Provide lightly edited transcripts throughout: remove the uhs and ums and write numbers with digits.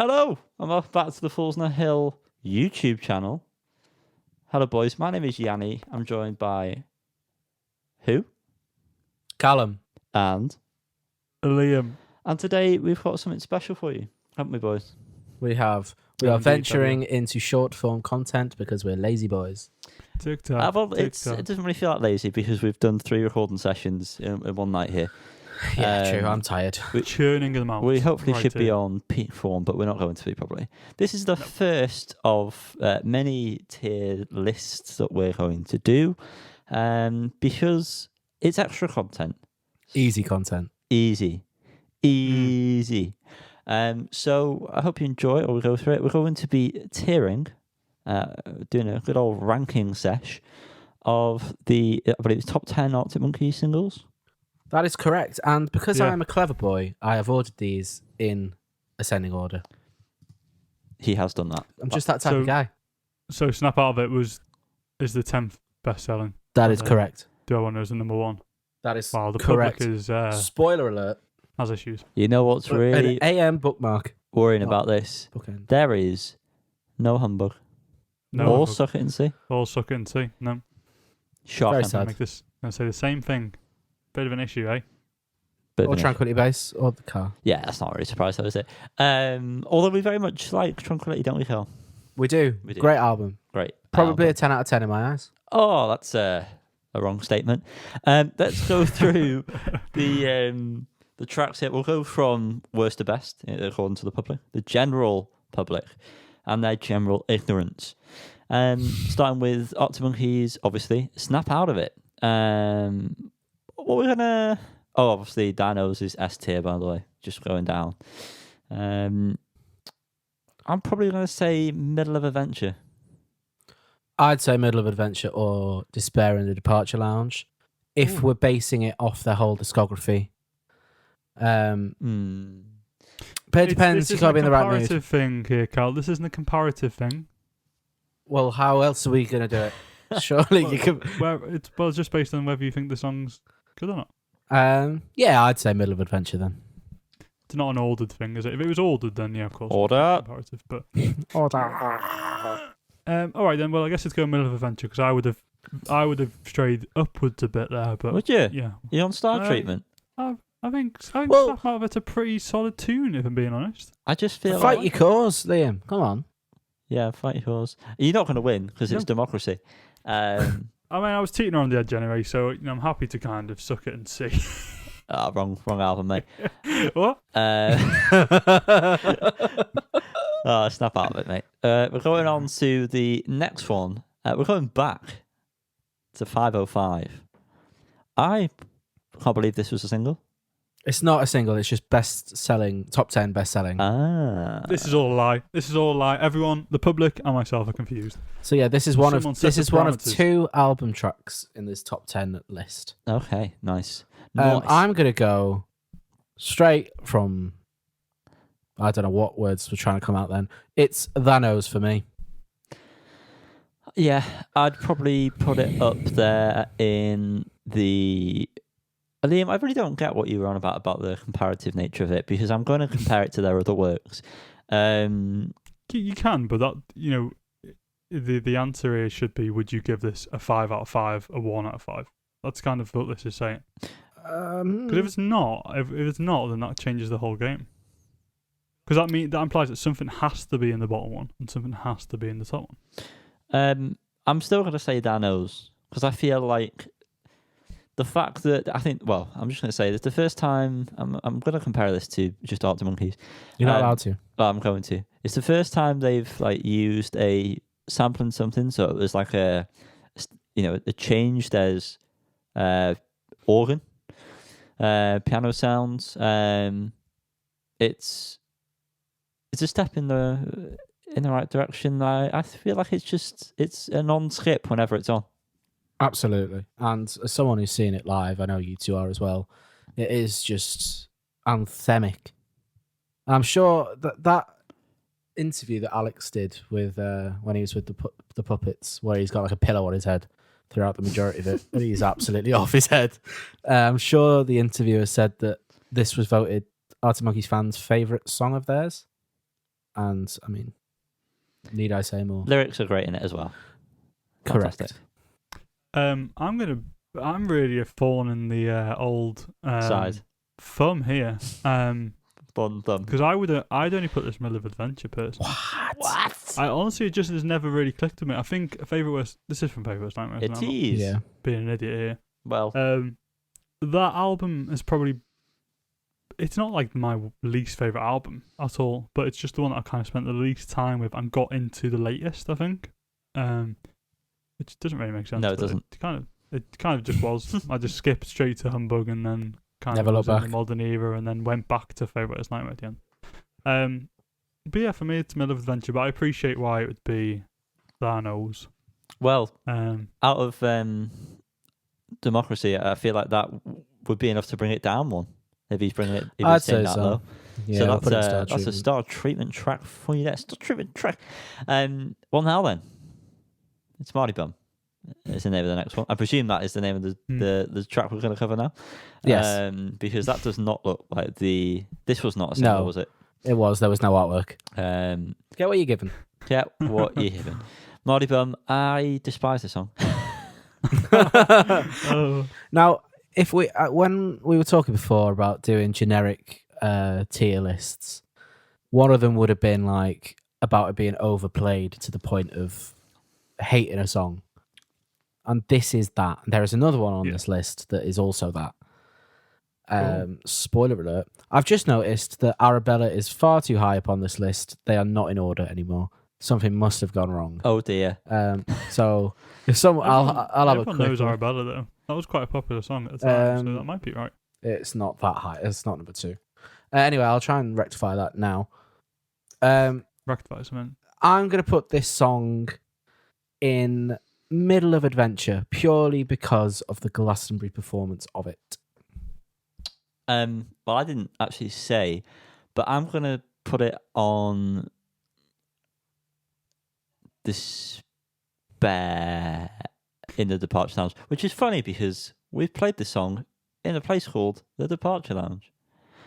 Hello, and welcome back to the Fools on the Hill YouTube channel. Hello, boys. My name is Yanni. I'm joined by who? Callum. And Liam. And today we've got something special for you, haven't we, boys? We are venturing into short form content because we're lazy boys. TikTok. It doesn't really feel like lazy because we've done 3 recording sessions in one night here. Yeah, true. I'm tired. We're churning them out. We hopefully should be on peak form, but we're not going to be probably. This is the first of many tier lists that we're going to do because it's extra content. Easy content. Easy. So I hope you enjoy it or we go through it. We're going to be tiering, doing a good old ranking sesh of I believe it's top 10 Arctic Monkeys singles. That is correct. And because I am a clever boy, I have ordered these in ascending order. He has done that. I'm just that type of guy. So Snap Out of It is the 10th best selling. That is correct. Do I want as the number 1? That is the correct. Public is spoiler alert. Has issues. You know what's really an AM bookmark worrying about this? Bookend. There is no humbug. No All humbug. suck it and see. All suck it and see. No. Shocking. Very sad. I say the same thing. Bit of an issue, eh? Or Tranquility Base, or the car. Yeah, that's not really surprising, though, is it? Although we very much like Tranquility, don't we, Carl? We do. Great album. Great. Probably album. a 10 out of 10 in my eyes. Oh, that's a wrong statement. Let's go through the tracks here. We'll go from worst to best, according to the public, the general public, and their general ignorance. Starting with Arctic Monkeys, obviously, Snap Out of It. What we're gonna... Oh, obviously, Dino's is S tier, by the way, just going down. I'm probably going to say Middle of Adventure. I'd say Middle of Adventure or Despair in the Departure Lounge, if we're basing it off their whole discography. But it depends. You can't be in the right mood. This isn't a comparative thing here, Carl. This isn't a comparative thing. Well, how else are we going to do it? Surely you can... It's just based on whether you think the song's good or not. Yeah, I'd say Middle of Adventure then. It's not an ordered thing, is it? If it was ordered, then yeah, of course. Order. Comparative, but... Order. All right then. Well, I guess it's going Middle of Adventure because I would have strayed upwards a bit there. But would you? Yeah. You on star treatment? I think Snap Out of It's a pretty solid tune, if I'm being honest. I just feel fight your cause, Liam. Come on. Yeah, fight your cause. You're not going to win because it's democracy. I mean, I was teetering on the edge anyway, so I'm happy to kind of suck it and see. Wrong album, mate. What? Snap Out of It, mate. We're going on to the next one. We're going back to 505. I can't believe this was a single. It's not a single. It's just top 10 best selling. This is all a lie. Everyone, the public and myself are confused. So yeah, this is one of 2 album tracks in this top 10 list. Okay, nice. I'm gonna go straight from. I don't know what words were trying to come out then. It's Thanos for me. Yeah, I'd probably put it up there in the... Liam, I really don't get what you were on about the comparative nature of it because I'm going to compare it to their other works. You can, but that, the answer here should be, would you give this a 5 out of 5, a 1 out of 5? That's kind of what this is saying. Because if it's not, then that changes the whole game. Because that implies that something has to be in the bottom one and something has to be in the top one. I'm still going to say Danos because I feel like the fact that I'm just going to say this. The first time I'm going to compare this to just Arctic Monkeys. You're not allowed to. Well, I'm going to. It's the first time they've used a sampling something, so it was like a change. There's organ, piano sounds. It's a step in the right direction. I feel like it's a non-skip whenever it's on. Absolutely. And as someone who's seen it live, I know you two are as well, it is just anthemic. I'm sure that interview that Alex did with when he was with the Puppets, where he's got like a pillow on his head throughout the majority of it, and he's absolutely off his head. I'm sure the interviewer said that this was voted Arctic Monkeys fans' favourite song of theirs. And I mean, need I say more? Lyrics are great in it as well. Correct. Fantastic. I'm really a thorn in the old Side. thumb here. Bond thumb. Because I'd only put this middle of adventure person. What? I honestly, it just has never really clicked with me. I think this is from Favourite Worst Nightmare. It is. Yeah. Being an idiot here. Well, that album is probably. It's not like my least favourite album at all, but it's just the one that I kind of spent the least time with and got into the latest, I think. Which doesn't really make sense. No, it doesn't. It kind of just was. I just skipped straight to Humbug and then kind Never of looked was in back. the modern era and then went back to Favourite Worst Nightmare at the end. But yeah, for me it's Middle of Adventure, but I appreciate why it would be Thanos. well, Um, out of Democracy, I feel like that would be enough to bring it down one. If he's bringing it, if I'd he's saying say that so. low. Yeah, So I'll put it in Star that's a Treatment. Star Treatment track for you. That's Star Treatment track. Well, now then, it's Marty Bum. Is the name of the next one. I presume that is the name of the track we're going to cover now. Yes. Because that does not look like this was not a single, No. was it? It was. There was no artwork. Get what you're given. Yeah, what you hearing? Marty Bum, I despise the song. oh, Now, if we when we were talking before about doing generic tier lists, one of them would have been like about it being overplayed to the point of hating a song, and this is that. There is another one on this list that is also that. Spoiler alert! I've just noticed that Arabella is far too high up on this list. They are not in order anymore. Something must have gone wrong. Oh dear. So if someone, I'll have a everyone quick knows look. Arabella though. That was quite a popular song at the time, so that might be right. It's not that high. It's not number 2. Anyway, I'll try and rectify that now. Rectify something. I'm going to put this song in Middle of Adventure purely because of the Glastonbury performance of it. Well, I didn't actually say, but I'm going to put it on the spare in the Departure Lounge, which is funny because we've played this song in a place called the Departure Lounge.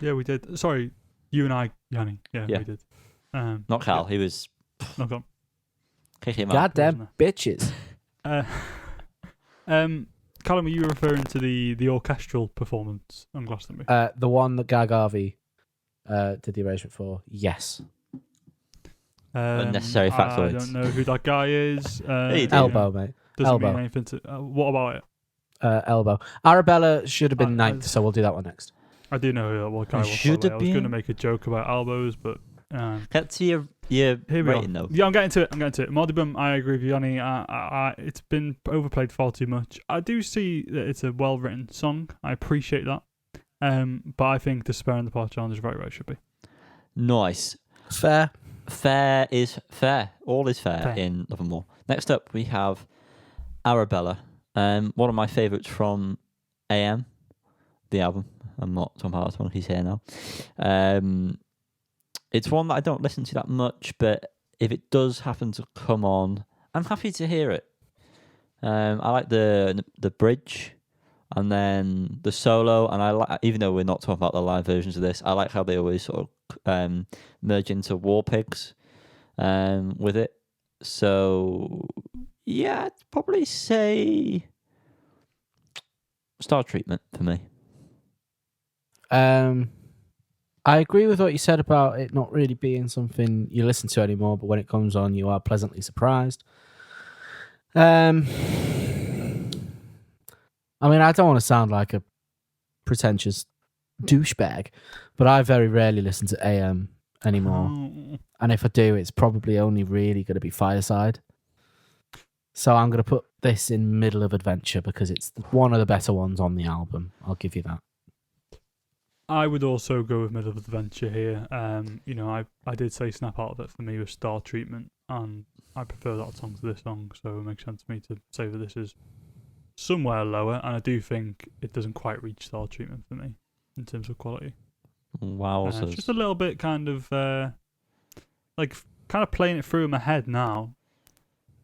Yeah, we did. Sorry, you and I, Yanni. Yeah, Yeah. we did. Not Cal. He was Not gone. kicking him out. Goddamn bitches. Callum, are you referring to the orchestral performance on Glastonbury? The one that Gag Harvey did the arrangement for. Yes. Unnecessary I factoids. don't know who that guy is. you do. Elbow, mate. Doesn't Elbow. mean anything to. What about it? Elbow. Arabella should have been I- ninth, so we'll do that one next. I do know who that guy was. by the Should way. have I was going to been. make a joke about elbows, but Get to your here we rating are. though. Yeah, I'm getting to it. Mordibum, I agree with you, Yanni. It's been overplayed far too much. I do see that it's a well-written song. I appreciate that. But I think Despair and the Departure Lounge is right where it should be. Nice. Fair. Fair is fair. All is fair, Fair. in Love and More. Next up, we have Arabella. One of my favourites from AM, the album. I'm not talking about that one. He's here now. It's one that I don't listen to that much, but if it does happen to come on, I'm happy to hear it. I like the bridge, and then the solo, and I like, even though we're not talking about the live versions of this, I like how they always sort of merge into War Pigs with it. So yeah, I'd probably say Star Treatment for me. I agree with what you said about it not really being something you listen to anymore, but when it comes on, you are pleasantly surprised. I mean, I don't want to sound like a pretentious douchebag, but I very rarely listen to AM anymore. Oh. And if I do, it's probably only really going to be Fireside. So I'm going to put this in Middle of Adventure because it's one of the better ones on the album. I'll give you that. I would also go with Middle of Adventure here. I did say Snap Out of It for me was Star Treatment, and I prefer that song to this song, so it makes sense to me to say that this is somewhere lower, and I do think it doesn't quite reach Star Treatment for me in terms of quality. Wow. Just a little bit kind of playing it through in my head now.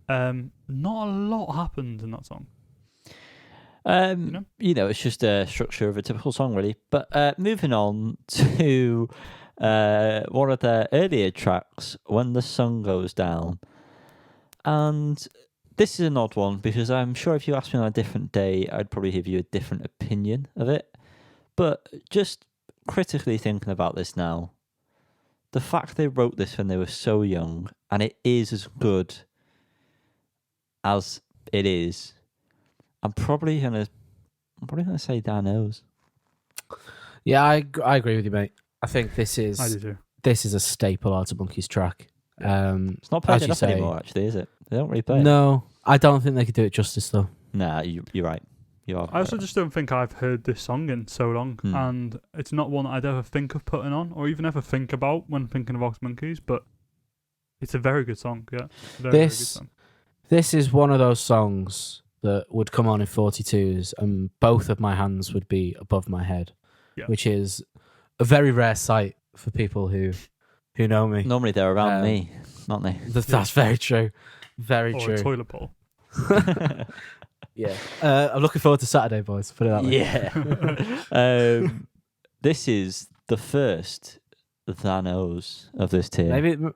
Not a lot happened in that song. It's just a structure of a typical song, really. But moving on to one of their earlier tracks, When the Sun Goes Down. And this is an odd one because I'm sure if you asked me on a different day, I'd probably give you a different opinion of it. But just critically thinking about this now, the fact they wrote this when they were so young and it is as good as it is, I'm probably gonna say Dan knows. Yeah, I agree with you, mate. I think this I do is too. a staple Arctic Monkeys track. It's not played as you enough say, anymore, actually, is it? They don't really play it. No, I don't think they could do it justice though. Nah, you're right. You are. I also just don't think I've heard this song in so long, Hmm. and it's not one I'd ever think of putting on, or even ever think about when thinking of Arctic Monkeys. But it's a very good song. Yeah, very good song. This is one of those songs that would come on in 42s, and both of my hands would be above my head, which is a very rare sight for people who know me. Normally they're around me, aren't they? That's very true. Very or true. A toilet bowl. Yeah. I'm looking forward to Saturday, boys. Put it that way. Yeah. This is the first Thanos of this tier.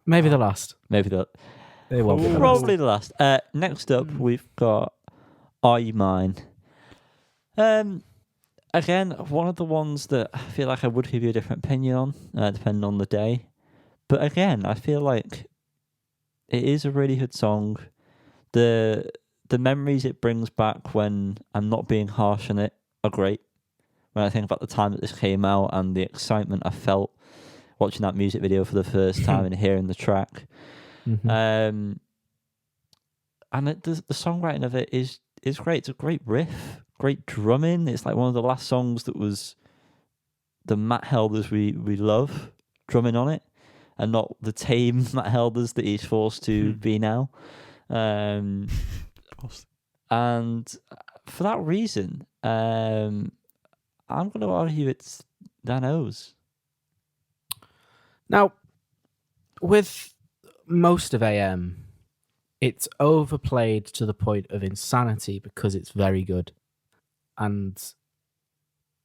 Maybe the last. Maybe the It won't be the last. probably the last. Next up, we've got Are You Mine? Again, one of the ones that I feel like I would give you a different opinion on, depending on the day. But again, I feel like it is a really good song. The memories it brings back when I'm not being harsh on it are great. When I think about the time that this came out and the excitement I felt watching that music video for the first time and hearing the track. Mm-hmm. And the songwriting of it is great. It's a great riff, great drumming. It's like one of the last songs that was the Matt Helders we love drumming on it, and not the tame Matt Helders that he's forced to be now. And for that reason, I'm going to argue it's Dan O's. Now, with most of AM, it's overplayed to the point of insanity because it's very good. And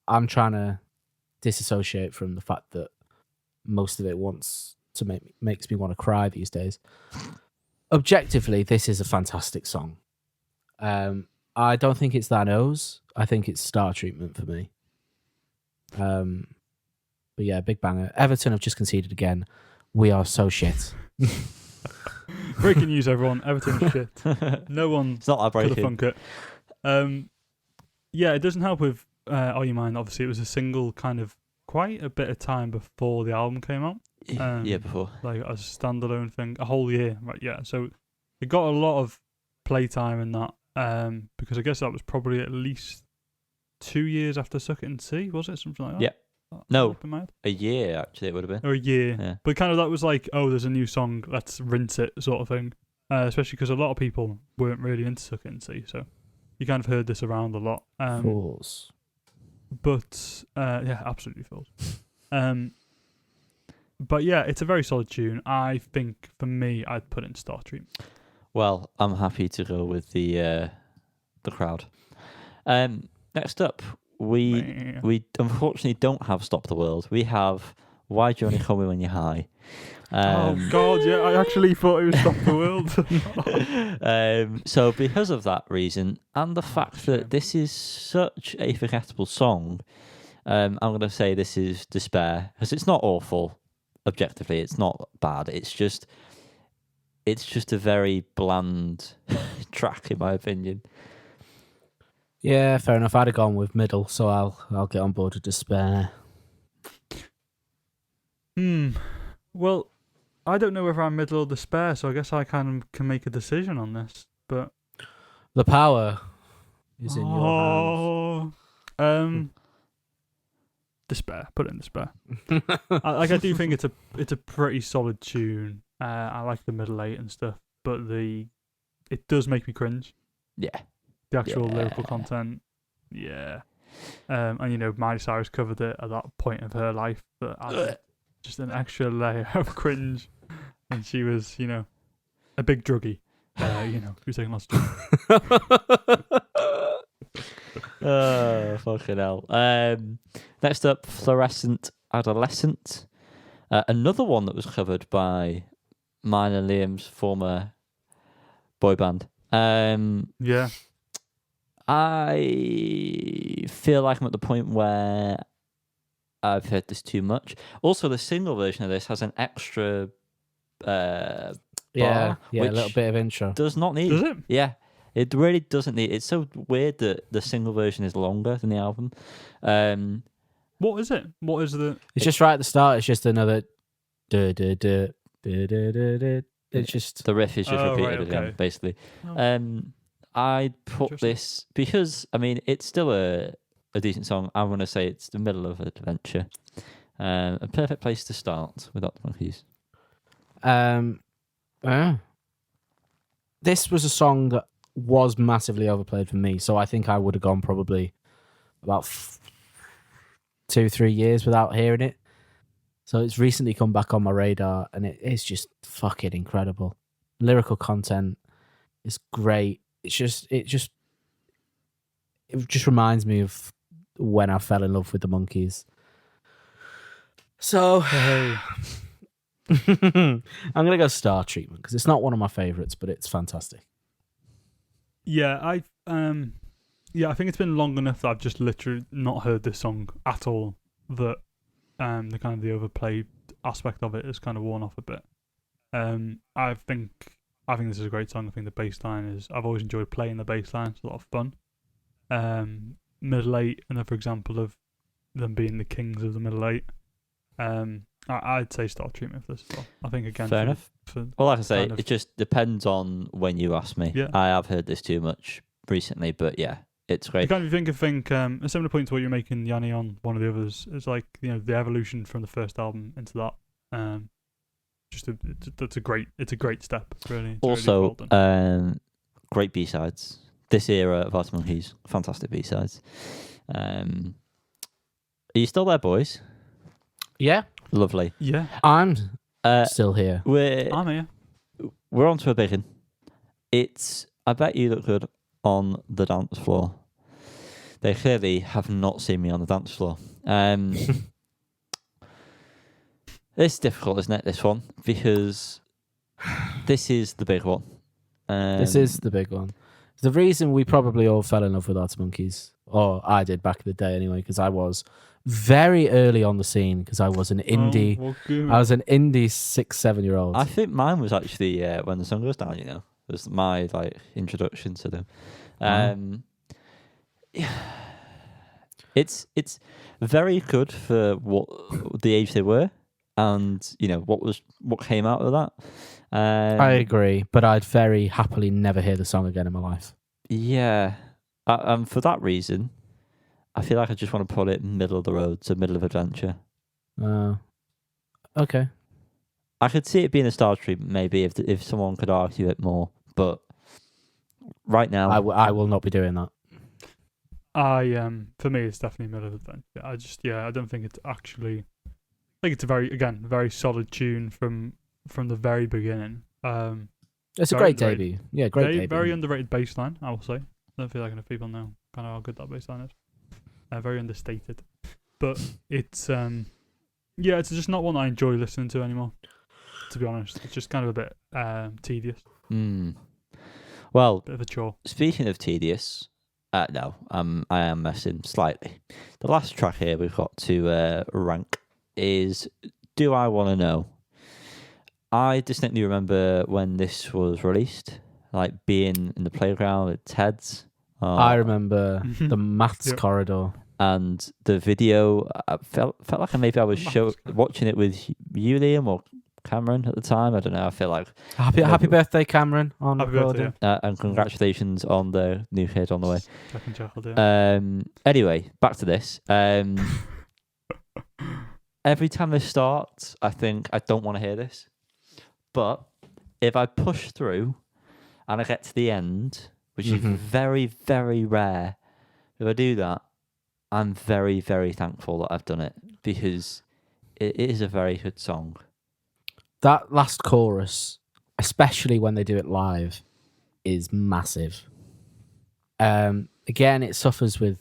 I'm trying to disassociate from the fact that most of it makes me want to cry these days. Objectively, this is a fantastic song. I don't think it's that O's. I think it's Star Treatment for me. But yeah, big banger. Everton have just conceded again. We are so shit. Breaking news, everyone. Everton is shit. No one It's not that could have breaking. thunk it. Yeah, it doesn't help with Are You Mine. Obviously, it was a single kind of quite a bit of time before the album came out. Yeah, before. Like as a standalone thing, a whole year. Right? Yeah. So it got a lot of playtime in that. Because I guess that was probably at least 2 years after Suck It and See, was it? Something like that? Yeah. That No. up in my head? A year, actually, it would have been. Or a year. Yeah. But kind of that was like, oh, there's a new song, let's rinse it sort of thing. Especially because a lot of people weren't really into Suck It and See, so you kind of heard this around a lot. Fools. But, yeah, absolutely fools. But yeah, it's a very solid tune. I think, for me, I'd put in Star Treatment. Well, I'm happy to go with the crowd. Next up, we unfortunately don't have Stop the World. We have Why Do You Only Call Me When You're High. Oh God, yeah, I actually thought it was Stop the World. So because of that reason, and the fact that this is such a forgettable song, I'm going to say this is Despair, because it's not awful. Objectively, it's not bad. It's just a very bland track, in my opinion. Yeah, fair enough. I'd have gone with Middle, so I'll get on board with Despair. Well, I don't know whether I'm Middle or Despair, so I guess I kind of can make a decision on this. But The power is in your hands. Despair. Put it in Despair. I do think it's a pretty solid tune. I like the middle eight and stuff, but it does make me cringe. Yeah. The actual Yeah. lyrical content. Yeah. And Miley Cyrus covered it at that point of her life, but added just an extra layer of cringe. And she was, a big druggie. She was taking lots of drugs. Oh, fucking hell. Next up, Fluorescent Adolescent. Another one that was covered by mine and Liam's former boy band. Yeah. I feel like I'm at the point where I've heard this too much. Also, the single version of this has an extra Yeah, bar, a little which bit of intro. does not need. Does it? Yeah, it really doesn't need. It's so weird that the single version is longer than the album. What is it? What is the? It's just right at the start. It's just another. Duh, duh, duh, duh, duh, duh, duh. It's just. The riff is just Oh, right, repeated again, okay. basically. Oh. I put Interesting. this because I mean it's still a decent song. I want to say it's the middle of adventure. A perfect place to start with Arctic Monkeys. This was a song that was massively overplayed for me, so I think I would have gone probably about 2-3 years without hearing it. So it's recently come back on my radar, and it is just fucking incredible. Lyrical content is great. It just reminds me of when I fell in love with the Monkeys. So Hey. I'm gonna go Star Treatment because it's not one of my favorites, but it's fantastic. Yeah, I think it's been long enough that I've just literally not heard this song at all. That the kind of the overplayed aspect of it has kind of worn off a bit. I think this is a great song. I think the bass line is. I've always enjoyed playing the bass line. It's a lot of fun. Middle eight, another example of them being the kings of the middle eight. I'd say Star Treatment for this as well. I think again. Fair enough. Well, like I say, kind of- it just depends on when you ask me. Yeah. I have heard this too much recently, but yeah, it's I great. kind of think a similar point to what you're making, Yanni, on one of the others. It's like the evolution from the first album into that. It's a great step. Really. It's Also, really well done. Great B-sides. This era of Arctic Monkeys, fantastic B-sides. Are you still there, boys? Yeah, Lovely. Yeah, I'm still here. I'm here. We're on to a big one. I bet you look good on the dance floor. They clearly have not seen me on the dance floor. It's difficult, isn't it, this one? Because this is the big one. This is the big one. The reason we probably all fell in love with Arctic Monkeys, or I did back in the day anyway, because I was very early on the scene because I was an indie. I was an indie 6-7-year-old. I think mine was actually When the Sun Goes Down, it was my introduction to them. It's very good for what the age they were, and what came out of that. I agree, but I'd very happily never hear the song again in my life. Yeah, and for that reason, I feel like I just want to put it middle of the road, so middle of adventure. Okay. I could see it being a Star Treatment maybe if someone could argue it more, but right now I will not be doing that. For me, it's definitely middle of adventure. I don't think it's actually. I think it's a very solid tune from the very beginning. It's a great debut. Yeah, great debut. Very underrated bass line, I will say. I don't feel like enough people know kind of how good that bass line is. Very understated, but it's it's just not one I enjoy listening to anymore. To be honest, it's just kind of a bit tedious. Well, Bit of a chore. Speaking of tedious, no, I am messing slightly. The last track here we've got to rank is Do I Want to Know? I distinctly remember when this was released, being in the playground at Ted's. I remember the maths corridor. And the video, I felt like maybe I was watching it with you, Liam, or Cameron at the time. I don't know. I feel like happy birthday, Cameron! On Happy recording. birthday, and congratulations on the new kid on the way. Chuckle, Anyway, back to this. Every time this starts, I think I don't want to hear this. But if I push through and I get to the end, which is very, very rare, if I do that, I'm very, very thankful that I've done it because it is a very good song. That last chorus, especially when they do it live, is massive. Again, it suffers with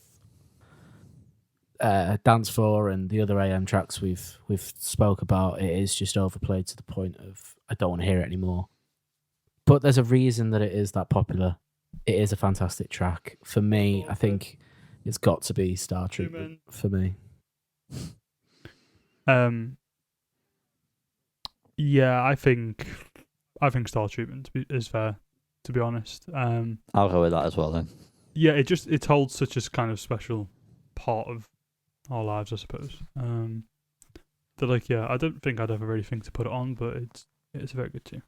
Dance 4 and the other AM tracks we've spoke about, it is just overplayed to the point of I don't want to hear it anymore. But there's a reason that it is that popular. It is a fantastic track. For me, I think it's got to be Star Treatment for me. Yeah, I think Star Treatment is fair, to be honest. I'll go with that as well then. Yeah, it holds such a kind of special part of our lives, I suppose. That I don't think I'd ever really think to put it on, but it's a very good tune.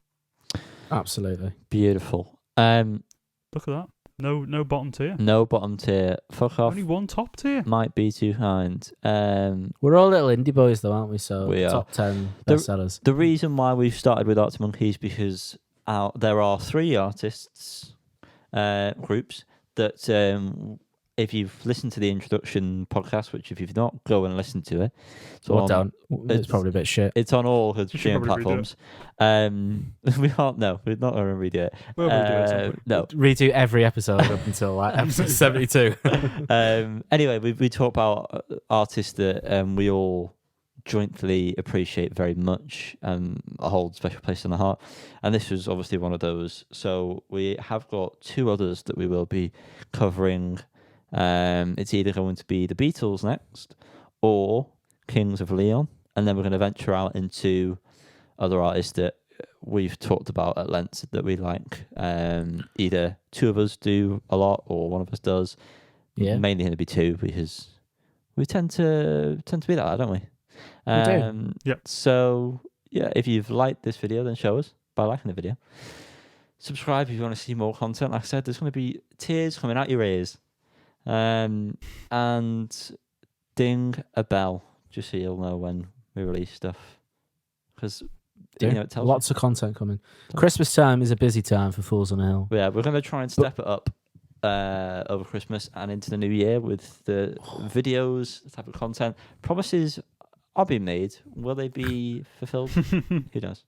Absolutely Beautiful. Look at that. No bottom tier. No bottom tier. Fuck off. Only one top tier. Might be too kind. We're all little indie boys though, aren't we? So we are. Top 10 bestsellers. The reason why we've started with Arctic Monkeys because there are 3 artists groups that if you've listened to the introduction podcast, which if you've not, go and listen to it. It's probably a bit shit. It's on all the streaming platforms. We're not going to redo it. We'll redo it. No, redo every episode up until like episode 72. Anyway, we talk about artists that we all jointly appreciate very much and hold a special place in the heart, and this was obviously one of those. So we have got 2 others that we will be covering. It's either going to be the Beatles next or Kings of Leon, and then we're going to venture out into other artists that we've talked about at length that we like. Either 2 of us do a lot or one of us does. Yeah, mainly going to be 2 because we tend to be that, don't we? We do. Yep. So yeah, if you've liked this video, then show us by liking the video. Subscribe if you want to see more content. Like I said, there's going to be tears coming out your ears. And ding a bell just so you'll know when we release stuff, because it tells lots of content coming. Christmas time is a busy time for Fools on a Hill. Yeah, we're going to try and step it up over Christmas and into the new year with the videos, the type of content. Promises are being made. Will they be fulfilled? Who knows?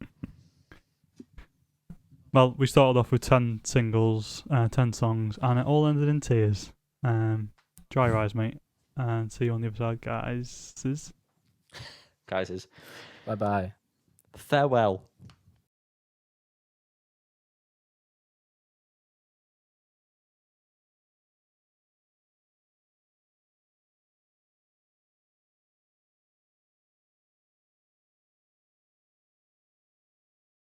Well, we started off with 10 singles, 10 songs, and it all ended in tears. Dry your eyes, mate, and see you on the other side, guys. Guys, bye bye. Farewell.